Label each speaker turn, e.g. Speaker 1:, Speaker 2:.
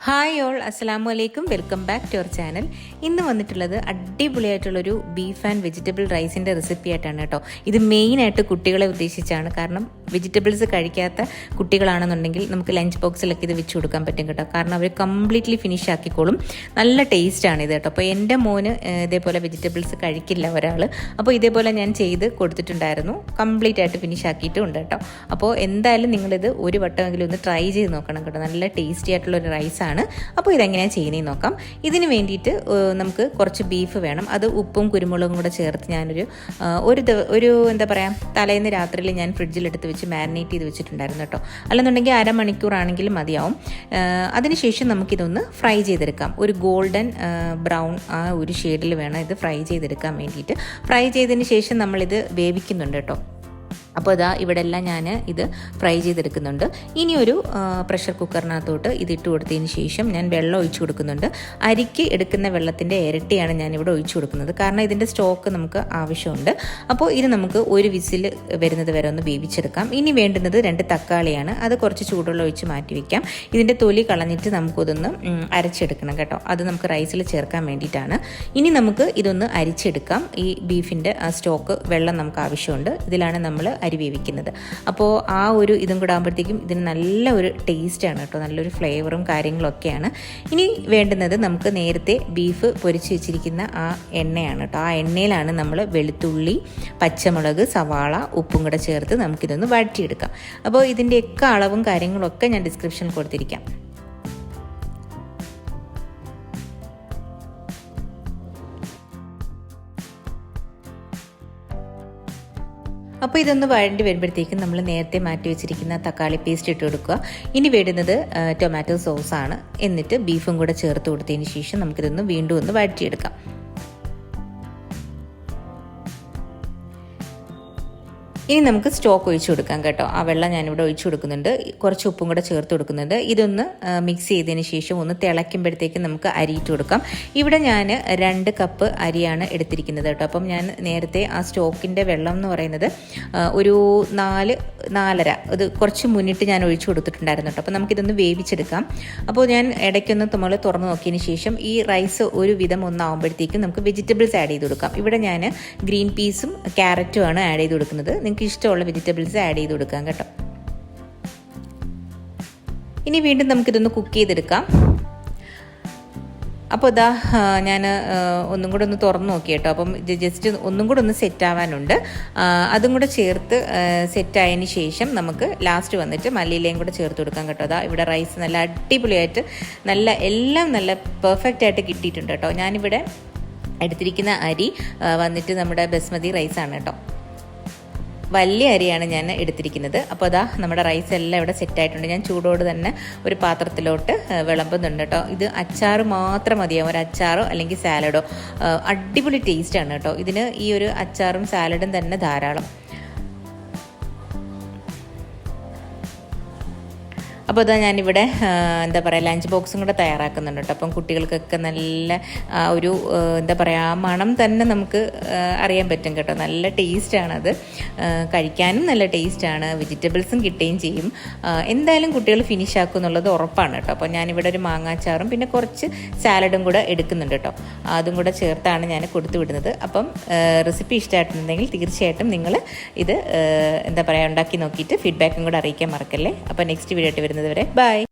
Speaker 1: Hi all, അസ്സലാമു അലൈക്കും. Welcome back to our channel. ഇന്ന് വന്നിട്ടുള്ളത് അടിപൊളിയായിട്ടുള്ളൊരു ബീഫ് ആൻഡ് വെജിറ്റബിൾ റൈസിൻ്റെ റെസിപ്പി ആയിട്ടാണ് കേട്ടോ. ഇത് മെയിനായിട്ട് കുട്ടികളെ ഉദ്ദേശിച്ചാണ്. കാരണം വെജിറ്റബിൾസ് കഴിക്കാത്ത കുട്ടികളാണെന്നുണ്ടെങ്കിൽ നമുക്ക് ലഞ്ച് ബോക്സിലൊക്കെ ഇത് വെച്ച് കൊടുക്കാൻ പറ്റും കേട്ടോ. കാരണം അവർ കംപ്ലീറ്റ്ലി ഫിനിഷ് ആക്കിക്കോളും. നല്ല ടേസ്റ്റാണ് ഇത് കേട്ടോ. അപ്പോൾ എൻ്റെ മോന് ഇതേപോലെ വെജിറ്റബിൾസ് കഴിക്കില്ല ഒരാൾ. അപ്പോൾ ഇതേപോലെ ഞാൻ ചെയ്ത് കൊടുത്തിട്ടുണ്ടായിരുന്നു. കംപ്ലീറ്റ് ആയിട്ട് ഫിനിഷ് ആക്കിയിട്ടുണ്ട് കേട്ടോ. അപ്പോൾ എന്തായാലും നിങ്ങളിത് ഒരു വട്ടമെങ്കിലും ഒന്ന് ട്രൈ ചെയ്ത് നോക്കണം കേട്ടോ. നല്ല ടേസ്റ്റി ആയിട്ടുള്ളൊരു റൈസാണ്. അപ്പോൾ ഇതെങ്ങനെയാണ് ചെയ്യുന്നതെന്ന് നോക്കാം. ഇതിന് വേണ്ടിയിട്ട് നമുക്ക് കുറച്ച് ബീഫ് വേണം. അത് ഉപ്പും കുരുമുളകും കൂടെ ചേർത്ത് ഞാനൊരു എന്താ പറയുക, തലേന്ന് രാത്രിയിൽ ഞാൻ ഫ്രിഡ്ജിലെടുത്ത് വെച്ച് മാരിനേറ്റ് ചെയ്ത് വെച്ചിട്ടുണ്ടായിരുന്നു കേട്ടോ. അല്ലെന്നുണ്ടെങ്കിൽ അരമണിക്കൂറാണെങ്കിലും മതിയാവും. അതിനുശേഷം നമുക്കിതൊന്ന് ഫ്രൈ ചെയ്തെടുക്കാം. ഒരു ഗോൾഡൻ ബ്രൗൺ ആ ഒരു ഷെയ്ഡിൽ വേണം ഇത് ഫ്രൈ ചെയ്തെടുക്കാൻ വേണ്ടിയിട്ട്. ഫ്രൈ ചെയ്തതിന് ശേഷം നമ്മളിത് വേവിക്കുന്നുണ്ട് കേട്ടോ. അപ്പോൾ ഇവിടെ എല്ലാം ഞാൻ ഇത് ഫ്രൈ ചെയ്തെടുക്കുന്നുണ്ട്. ഇനി ഒരു പ്രഷർ കുക്കറിനകത്തോട്ട് ഇതിട്ട് കൊടുത്തതിന് ശേഷം ഞാൻ വെള്ളം ഒഴിച്ചു കൊടുക്കുന്നുണ്ട്. അരിക്ക് എടുക്കുന്ന വെള്ളത്തിൻ്റെ ഇരട്ടിയാണ് ഞാനിവിടെ ഒഴിച്ചു കൊടുക്കുന്നത്. കാരണം ഇതിൻ്റെ സ്റ്റോക്ക് നമുക്ക് ആവശ്യമുണ്ട്. അപ്പോൾ ഇത് നമുക്ക് ഒരു വിസിൽ വരുന്നത് വരെ ഒന്ന് വേവിച്ചെടുക്കാം. ഇനി വേണ്ടുന്നത് 2 തക്കാളിയാണ്. അത് കുറച്ച് ചൂടുവെള്ളം ഒഴിച്ച് മാറ്റി വയ്ക്കാം. ഇതിൻ്റെ തൊലി കളഞ്ഞിട്ട് നമുക്കതൊന്ന് അരച്ചെടുക്കണം കേട്ടോ. അത് നമുക്ക് റൈസിൽ ചേർക്കാൻ വേണ്ടിയിട്ടാണ്. ഇനി നമുക്ക് ഇതൊന്ന് അരിച്ചെടുക്കാം. ഈ ബീഫിൻ്റെ ആ സ്റ്റോക്ക് വെള്ളം നമുക്ക് ആവശ്യമുണ്ട്. ഇതിലാണ് നമ്മൾ അരി വേവിക്കുന്നത്. അപ്പോൾ ആ ഒരു ഇതും കൂടെ ആകുമ്പോഴത്തേക്കും ഇതിന് നല്ല ഒരു ടേസ്റ്റാണ് കേട്ടോ. നല്ലൊരു ഫ്ലേവറും കാര്യങ്ങളൊക്കെയാണ്. ഇനി വേണ്ടുന്നത് നമുക്ക് നേരത്തെ ബീഫ് പൊരിച്ച് വെച്ചിരിക്കുന്ന ആ എണ്ണയാണ് കേട്ടോ. ആ എണ്ണയിലാണ് നമ്മൾ വെളുത്തുള്ളി, പച്ചമുളക്, സവാള, ഉപ്പും കൂടെ ചേർത്ത് നമുക്കിതൊന്ന് വഴറ്റിയെടുക്കാം. അപ്പോൾ ഇതിൻ്റെയൊക്കെ അളവും കാര്യങ്ങളൊക്കെ ഞാൻ ഡിസ്ക്രിപ്ഷനിൽ കൊടുത്തിരിക്കാം. അപ്പോൾ ഇതൊന്ന് വഴണ്ടി വരുമ്പോഴത്തേക്കും നമ്മൾ നേരത്തെ മാറ്റി വെച്ചിരിക്കുന്ന തക്കാളി പേസ്റ്റ് ഇട്ട് കൊടുക്കുക. ഇനി വേണ്ടുന്നത് ടൊമാറ്റോ സോസാണ്. എന്നിട്ട് ബീഫും കൂടെ ചേർത്ത് കൊടുത്തതിന് ശേഷം നമുക്കിതൊന്ന് വീണ്ടും ഒന്ന് വഴറ്റിയെടുക്കാം. ഇനി നമുക്ക് സ്റ്റോക്ക് ഒഴിച്ചു കൊടുക്കാം കേട്ടോ. ആ വെള്ളം ഞാനിവിടെ ഒഴിച്ചു കൊടുക്കുന്നുണ്ട്. കുറച്ച് ഉപ്പും കൂടെ ചേർത്ത് കൊടുക്കുന്നുണ്ട്. ഇതൊന്ന് മിക്സ് ചെയ്തതിന് ശേഷം ഒന്ന് തിളയ്ക്കുമ്പോഴത്തേക്കും നമുക്ക് അരി ഇട്ട് കൊടുക്കാം. ഇവിടെ ഞാൻ 2 കപ്പ് അരിയാണ് എടുത്തിരിക്കുന്നത് കേട്ടോ. അപ്പം ഞാൻ നേരത്തെ ആ സ്റ്റോക്കിൻ്റെ വെള്ളം എന്ന് പറയുന്നത് ഒരു 4-4.5 ഇത് കുറച്ച് മുന്നിട്ട് ഞാൻ ഒഴിച്ചു കൊടുത്തിട്ടുണ്ടായിരുന്നു കേട്ടോ. അപ്പോൾ നമുക്കിതൊന്ന് വേവിച്ചെടുക്കാം. അപ്പോൾ ഞാൻ ഇടയ്ക്കൊന്ന് നമ്മൾ തുറന്ന് നോക്കിയതിന് ശേഷം ഈ റൈസ് ഒരു വിധം ഒന്നാകുമ്പോഴത്തേക്കും നമുക്ക് വെജിറ്റബിൾസ് ആഡ് ചെയ്ത് കൊടുക്കാം. ഇവിടെ ഞാൻ ഗ്രീൻ പീസും ക്യാരറ്റും ആണ് ആഡ് ചെയ്ത് കൊടുക്കുന്നത്. നിങ്ങൾക്ക് ഇഷ്ടമുള്ള വെജിറ്റബിൾസ് ആഡ് ചെയ്ത് കൊടുക്കാം കേട്ടോ. ഇനി വീണ്ടും നമുക്കിതൊന്ന് കുക്ക് ചെയ്തെടുക്കാം. അപ്പോൾ ഞാൻ ഒന്നും കൂടെ ഒന്ന് തുറന്ന് നോക്കി കേട്ടോ. അപ്പം ജസ്റ്റ് ഒന്നും കൂടെ ഒന്ന് സെറ്റ് ആവാനുണ്ട്. അതും കൂടെ ചേർത്ത് സെറ്റായതിന് ശേഷം നമുക്ക് ലാസ്റ്റ് വന്നിട്ട് മല്ലിയിലയും കൂടെ ചേർത്ത് കൊടുക്കാം കേട്ടോ. ഇവിടെ റൈസ് നല്ല അടിപൊളിയായിട്ട് എല്ലാം നല്ല പെർഫെക്റ്റ് ആയിട്ട് കിട്ടിയിട്ടുണ്ട് കേട്ടോ. ഞാനിവിടെ എടുത്തിരിക്കുന്ന അരി വന്നിട്ട് നമ്മുടെ ബസ്മതി റൈസാണ് കേട്ടോ. വലിയ അരിയാണ് ഞാൻ എടുത്തിരിക്കുന്നത്. അപ്പോൾ നമ്മുടെ റൈസ് എല്ലാം ഇവിടെ സെറ്റായിട്ടുണ്ട്. ഞാൻ ചൂടോട് തന്നെ ഒരു പാത്രത്തിലോട്ട് വിളമ്പുന്നുണ്ട് കേട്ടോ. ഇത് അച്ചാറ് മാത്രം മതിയാവും. ഒരു അച്ചാറോ അല്ലെങ്കിൽ സാലഡോ. അടിപൊളി ടേസ്റ്റാണ് കേട്ടോ. ഇതിന് ഈ ഒരു അച്ചാറും സാലഡും തന്നെ ധാരാളം. അപ്പോൾ ഞാനിവിടെ എന്താ പറയുക, ലഞ്ച് ബോക്സും കൂടെ തയ്യാറാക്കുന്നുണ്ട് കേട്ടോ. അപ്പം കുട്ടികൾക്കൊക്കെ നല്ല ഒരു എന്താ പറയുക, ആ മണം തന്നെ നമുക്ക് അറിയാൻ പറ്റും കേട്ടോ. നല്ല ടേസ്റ്റാണത്. കഴിക്കാനും നല്ല ടേസ്റ്റാണ്. വെജിറ്റബിൾസും കിട്ടുകയും ചെയ്യും. എന്തായാലും കുട്ടികൾ ഫിനിഷ് ആക്കും എന്നുള്ളത് ഉറപ്പാണ് കേട്ടോ. അപ്പോൾ ഞാനിവിടെ ഒരു മാങ്ങാച്ചാറും പിന്നെ കുറച്ച് സാലഡും കൂടെ എടുക്കുന്നുണ്ട് കേട്ടോ. അതും കൂടെ ചേർത്താണ് ഞാൻ കൊടുത്തു വിടുന്നത്. അപ്പം റെസിപ്പി ഇഷ്ടമായിട്ടുണ്ടെങ്കിൽ തീർച്ചയായിട്ടും നിങ്ങൾ ഇത് എന്താ പറയുക, ഉണ്ടാക്കി നോക്കിയിട്ട് ഫീഡ്ബാക്കും കൂടെ അറിയിക്കാൻ മറക്കല്ലേ. അപ്പോൾ നെക്സ്റ്റ് വീഡിയോ ആയിട്ട് വരുന്നത് വരെ ബൈ.